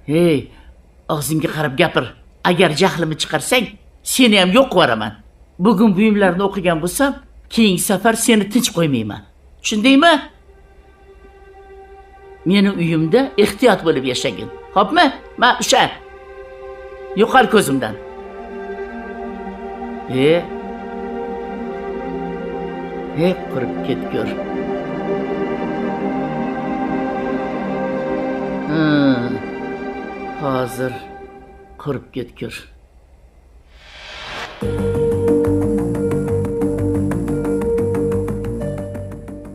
Hey, og'zingga qarab gapir. Agar jahlimni chiqarsang, seni ham yo'q qo'yaraman. Bugun buyumlarni o'qigan bo'lsam, keyingi safar seni tinch qo'ymayman. Tushundingmi? Meni uyimda ehtiyot bo'lib yashagin. Xo'pmi? Men o'sha. Yo'qol ko'zimdan. Qurib ketgur. Hozir qurib ketgur.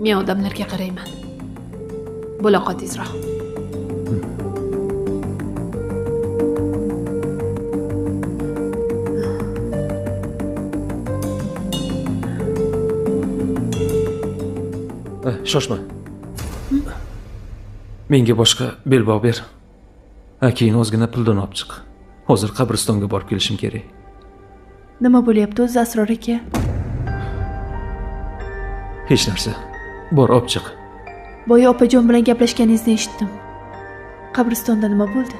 Men odamlarga qarayman. Bo'la qol tezroq. Shoshma. Menga boshqa belbog' ber. Keyin ozgina puldan olib chiq. Hozir qabristonga borib kelishim kerak. Nima bo'lyapti o'zi Asror aka? Hech narsa. Bor, olib chiq. Boya opajon bilan gaplashganingizni eshitdim. Qabristonda nima bo'ldi?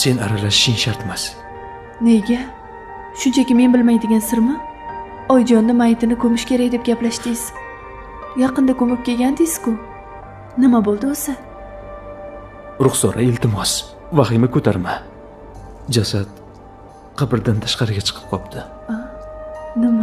Sen aralashishing shart emas. Nega? Shunchaki men bilmaydigan sirmi? Oyjonni mayitini ko'mish kerak deb gaplashdingiz. Yaqinda ko'mib kelgandingiz-ku. Nima bo'ldi o'zi? Ruxsora, iltimos, vahima ko'tarma. Jasad qabrdan tashqariga chiqib qopti. Nima?